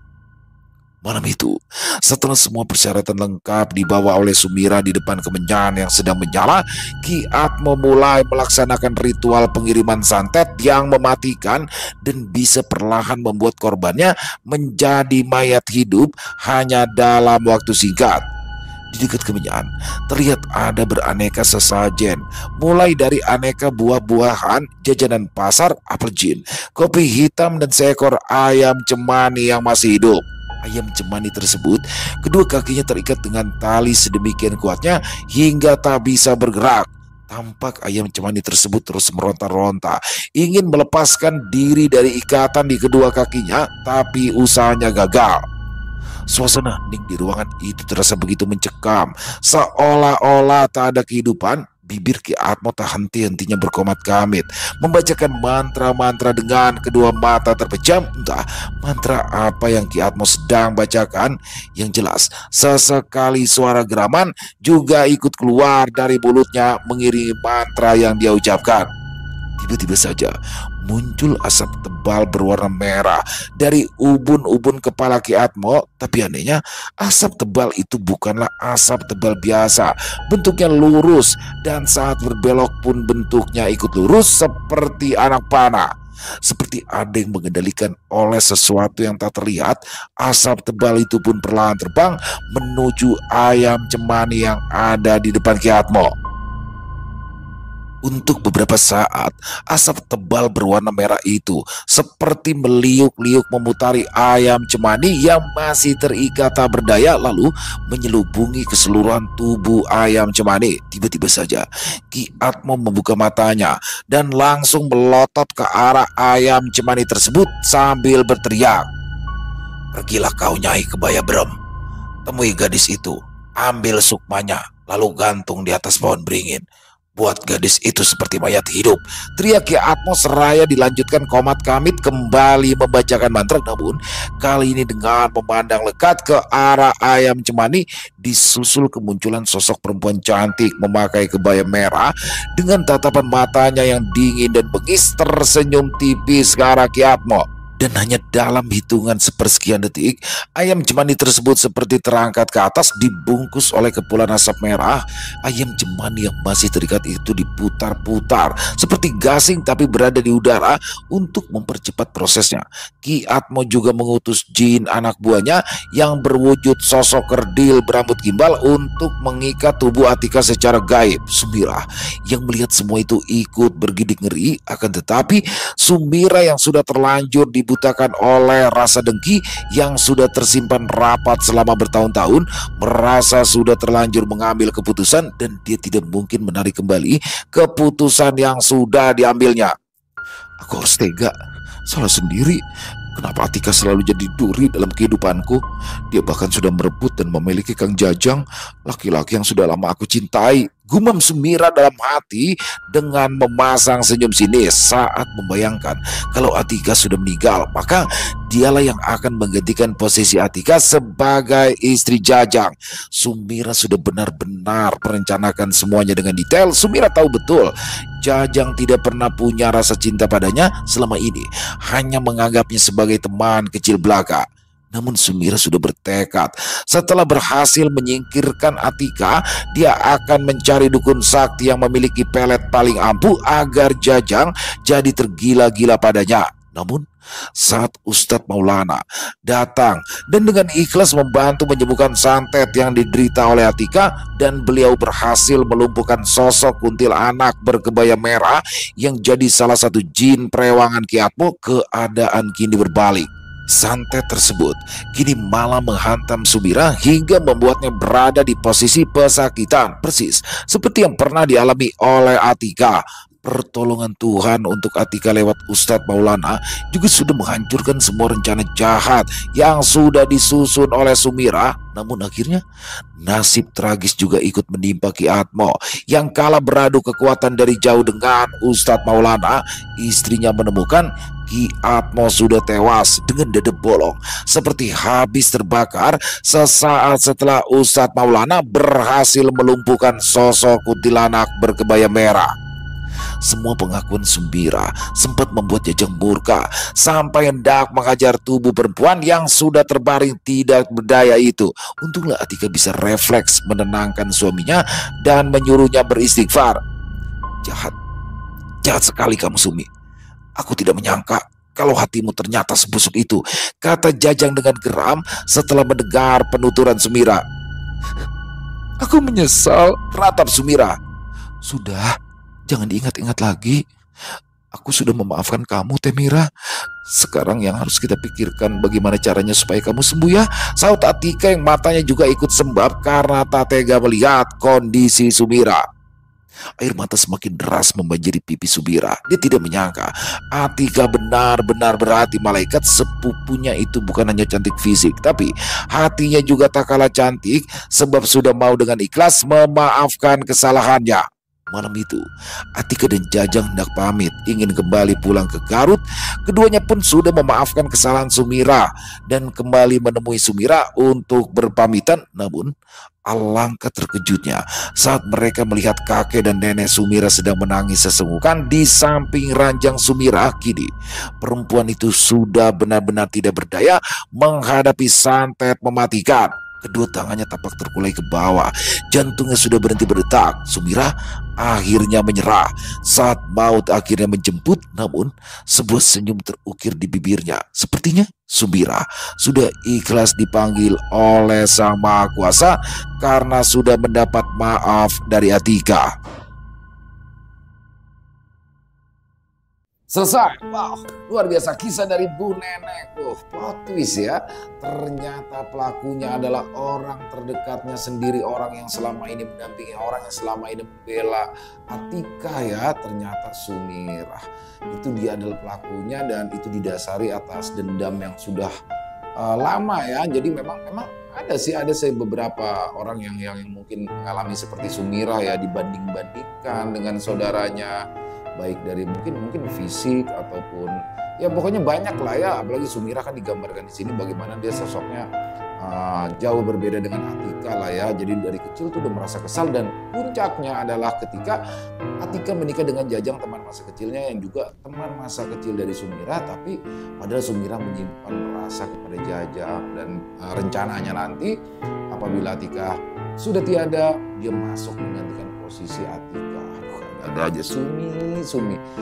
Malam itu, setelah semua persyaratan lengkap dibawa oleh Sumira di depan kemenyan yang sedang menyala, Ki Atmo mulai melaksanakan ritual pengiriman santet yang mematikan dan bisa perlahan membuat korbannya menjadi mayat hidup hanya dalam waktu singkat. Di dekat kemenyan terlihat ada beraneka sesajen, mulai dari aneka buah-buahan, jajanan pasar, apel jin, kopi hitam, dan seekor ayam cemani yang masih hidup. Ayam cemani tersebut, kedua kakinya terikat dengan tali sedemikian kuatnya hingga tak bisa bergerak. Tampak ayam cemani tersebut terus meronta-ronta, ingin melepaskan diri dari ikatan di kedua kakinya, tapi usahanya gagal. Suasana hening di ruangan itu terasa begitu mencekam, seolah-olah tak ada kehidupan. Bibir Ki Atmo tak henti-hentinya berkomat-kamit, membacakan mantra-mantra dengan kedua mata terpejam. Entah mantra apa yang Ki Atmo sedang bacakan. Yang jelas, sesekali suara geraman juga ikut keluar dari mulutnya mengiringi mantra yang dia ucapkan. Tiba-tiba saja muncul asap tebal berwarna merah dari ubun-ubun kepala Ki Atmo. Tapi anehnya, asap tebal itu bukanlah asap tebal biasa. Bentuknya lurus, dan saat berbelok pun bentuknya ikut lurus seperti anak panah. Seperti ada yang mengendalikan oleh sesuatu yang tak terlihat, asap tebal itu pun perlahan terbang menuju ayam cemani yang ada di depan Ki Atmo. Untuk beberapa saat, asap tebal berwarna merah itu seperti meliuk-liuk memutari ayam cemani yang masih terikat tak berdaya, lalu menyelubungi keseluruhan tubuh ayam cemani. Tiba-tiba saja Ki Atmo membuka matanya dan langsung melotot ke arah ayam cemani tersebut sambil berteriak, "Pergilah kau Nyai Kebaya Brem, temui gadis itu, ambil sukmanya, lalu gantung di atas pohon beringin. Buat gadis itu seperti mayat hidup." Teriak Ki Atmo seraya dilanjutkan komat kamit kembali membacakan mantra. Namun kali ini dengan memandang lekat ke arah ayam cemani, disusul kemunculan sosok perempuan cantik memakai kebaya merah dengan tatapan matanya yang dingin dan bengis tersenyum tipis ke arah Ki Atmo. Dan hanya dalam hitungan sepersekian detik, ayam cemani tersebut seperti terangkat ke atas, dibungkus oleh kepulan asap merah. Ayam cemani yang masih terikat itu diputar-putar seperti gasing tapi berada di udara untuk mempercepat prosesnya. Ki Atmo juga mengutus jin anak buahnya yang berwujud sosok kerdil berambut gimbal untuk mengikat tubuh Atika secara gaib. Sumira yang melihat semua itu ikut bergidik ngeri, akan tetapi Sumira yang sudah terlanjur dibutakan oleh rasa dengki yang sudah tersimpan rapat selama bertahun-tahun, merasa sudah terlanjur mengambil keputusan dan dia tidak mungkin menarik kembali keputusan yang sudah diambilnya. Aku harus tega, salah sendiri. Kenapa Atika selalu jadi duri dalam kehidupanku? Dia bahkan sudah merebut dan memiliki Kang Jajang, laki-laki yang sudah lama aku cintai. Gumam Sumira dalam hati dengan memasang senyum sinis saat membayangkan kalau Atika sudah meninggal, maka dialah yang akan menggantikan posisi Atika sebagai istri Jajang. Sumira sudah benar-benar merencanakan semuanya dengan detail. Sumira tahu betul Jajang tidak pernah punya rasa cinta padanya selama ini, hanya menganggapnya sebagai teman kecil belaka. Namun Sumira sudah bertekad, setelah berhasil menyingkirkan Atika, dia akan mencari dukun sakti yang memiliki pelet paling ampuh agar Jajang jadi tergila-gila padanya. Namun saat Ustadz Maulana datang dan dengan ikhlas membantu menyembuhkan santet yang diderita oleh Atika, dan beliau berhasil melumpuhkan sosok kuntilanak berkebaya merah yang jadi salah satu jin perewangan Ki Atmo, keadaan kini berbalik. Santet tersebut kini malah menghantam Sumira hingga membuatnya berada di posisi pesakitan, persis seperti yang pernah dialami oleh Atika. Pertolongan Tuhan untuk Atika lewat Ustadz Maulana juga sudah menghancurkan semua rencana jahat yang sudah disusun oleh Sumira. Namun akhirnya nasib tragis juga ikut menimpa Ki Atmo yang kalah beradu kekuatan dari jauh dengan Ustadz Maulana. Istrinya menemukan Ki Atmo sudah tewas dengan dada bolong seperti habis terbakar sesaat setelah Ustadz Maulana berhasil melumpuhkan sosok kuntilanak berkebaya merah. Semua pengakuan Sumira sempat membuat Jajang murka sampai hendak menghajar tubuh perempuan yang sudah terbaring tidak berdaya itu. Untunglah Atika bisa refleks menenangkan suaminya dan menyuruhnya beristighfar. Jahat sekali kamu Sumi. Aku tidak menyangka kalau hatimu ternyata sebusuk itu, kata Jajang dengan geram setelah mendengar penuturan Sumira. Aku menyesal, ratap Sumira. Sudah, jangan diingat-ingat lagi. Aku sudah memaafkan kamu, Temira. Sekarang yang harus kita pikirkan bagaimana caranya supaya kamu sembuh ya, saut Atika yang matanya juga ikut sembab karena tak tega melihat kondisi Sumira. Air mata semakin deras membanjiri pipi Sumira. Dia tidak menyangka Atika benar-benar berhati malaikat. Sepupunya itu bukan hanya cantik fisik, tapi hatinya juga tak kalah cantik, sebab sudah mau dengan ikhlas memaafkan kesalahannya. Malam itu, Atika dan Jajang hendak pamit, ingin kembali pulang ke Garut. Keduanya pun sudah memaafkan kesalahan Sumira dan kembali menemui Sumira untuk berpamitan. Namun, alangkah terkejutnya saat mereka melihat kakek dan nenek Sumira sedang menangis sesenggukan di samping ranjang Sumira. Kini, perempuan itu sudah benar-benar tidak berdaya menghadapi santet mematikan. Kedua tangannya tampak terkulai ke bawah, jantungnya sudah berhenti berdetak. Sumira akhirnya menyerah saat maut akhirnya menjemput, namun sebuah senyum terukir di bibirnya. Sepertinya Sumira sudah ikhlas dipanggil oleh Sang Maha Kuasa karena sudah mendapat maaf dari Atika. Selesai. Wow, luar biasa kisah dari Bu Nenek. Plot twist ya. Ternyata pelakunya adalah orang terdekatnya sendiri, orang yang selama ini mendampingi, orang yang selama ini membela Atika ya. Ternyata Sumira. Itu dia adalah pelakunya dan itu didasari atas dendam yang sudah lama ya. Jadi memang ada sih beberapa orang yang mungkin mengalami seperti Sumira ya, dibanding-bandingkan dengan saudaranya, baik dari mungkin fisik ataupun ya pokoknya banyak lah ya. Apalagi Sumira kan digambarkan di sini bagaimana dia sosoknya jauh berbeda dengan Atika lah ya. Jadi dari kecil tuh udah merasa kesal dan puncaknya adalah ketika Atika menikah dengan Jajang, teman masa kecilnya yang juga teman masa kecil dari Sumira, tapi padahal Sumira menyimpan rasa kepada Jajang dan rencananya nanti apabila Atika sudah tiada, dia masuk menggantikan posisi Atika. Ada aja Sumi.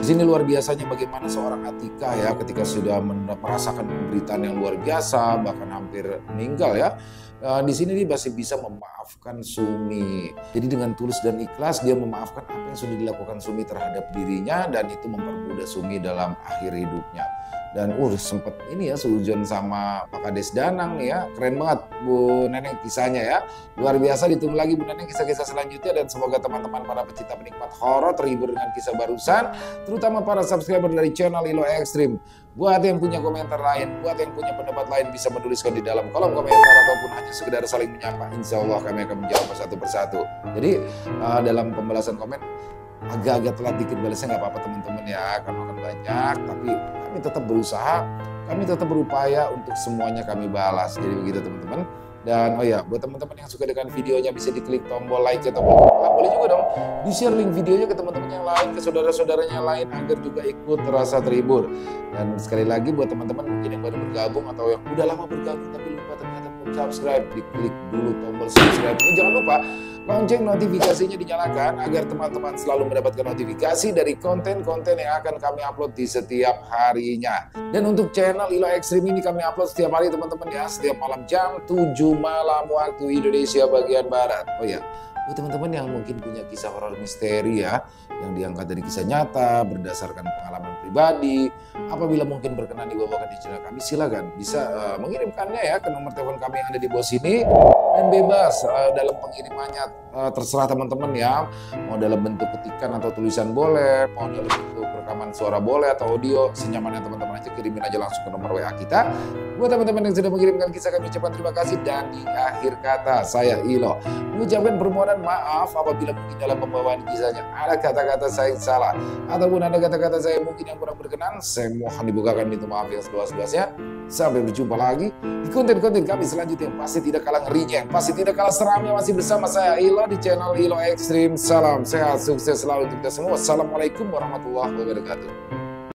Di sini luar biasanya bagaimana seorang Atika ya ketika sudah merasakan penderitaan yang luar biasa, bahkan hampir meninggal ya. Di sini dia masih bisa memaafkan Sumi. Jadi dengan tulus dan ikhlas dia memaafkan apa yang sudah dilakukan Sumi terhadap dirinya, dan itu mempermudah Sumi dalam akhir hidupnya. Dan sempet ini ya seujon sama Pak Kades Danang nih ya. Keren banget Bu Neneng kisahnya ya. Luar biasa. Ditunggu lagi Bu Neneng kisah-kisah selanjutnya, dan semoga teman-teman para pecinta penikmat horor terhibur dengan kisah barusan, terutama para subscriber dari channel Ilo Extreme. Buat yang punya komentar lain, buat yang punya pendapat lain, bisa menuliskan di dalam kolom komentar ataupun hanya sekedar saling menyapa. Insya Allah kami akan menjawab satu persatu. Jadi dalam pembalasan komen agak-agak telat dikit balasnya, nggak apa-apa teman-teman ya, karena akan banyak, tapi kami tetap berusaha, kami tetap berupaya untuk semuanya kami balas. Jadi begitu teman-teman. Dan oh ya, buat teman-teman yang suka dengan videonya bisa diklik tombol like atau boleh juga dong di-share link videonya ke teman-teman yang lain, ke saudara-saudaranya yang lain, agar juga ikut terasa terhibur. Dan sekali lagi buat teman-teman mungkin yang baru bergabung atau yang udah lama bergabung tapi lupa ternyata belum subscribe, diklik dulu tombol subscribe. Dan jangan lupa lonceng notifikasinya dinyalakan agar teman-teman selalu mendapatkan notifikasi dari konten-konten yang akan kami upload di setiap harinya. Dan untuk channel Ilo Extreme ini kami upload setiap hari teman-teman ya, setiap malam jam 7 malam waktu Indonesia bagian Barat. Oh ya, buat teman-teman yang mungkin punya kisah horor misteri ya, yang diangkat dari kisah nyata berdasarkan pengalaman pribadi, apabila mungkin berkenan dibawakan di channel kami, silakan bisa mengirimkannya ya ke nomor telepon kami yang ada di bawah sini, dan bebas dalam pengirimannya, terserah teman-teman ya, mau dalam bentuk ketikan atau tulisan boleh, mau dalam bentuk rekaman suara boleh atau audio, senyamannya teman-teman aja, kirimin aja langsung ke nomor WA kita. Buat teman-teman yang sudah mengirimkan kisah, kami ucapkan terima kasih. Dan di akhir kata saya Ilo mengucapkan permohonan maaf apabila mungkin dalam pembawaan kisahnya ada kata-kata saya yang salah ataupun ada kata-kata saya mungkin yang kurang berkenan. Saya mohon dibukakan pintu maaf yang seluas-luasnya. Sampai berjumpa lagi di konten-konten kami selanjutnya yang pasti tidak kalah ngerinya, yang pasti tidak kalah seramnya, masih bersama saya Ilo di channel Ilo Extreme. Salam sehat, sukses selalu untuk kita semua. Assalamualaikum warahmatullahi wabarakatuh.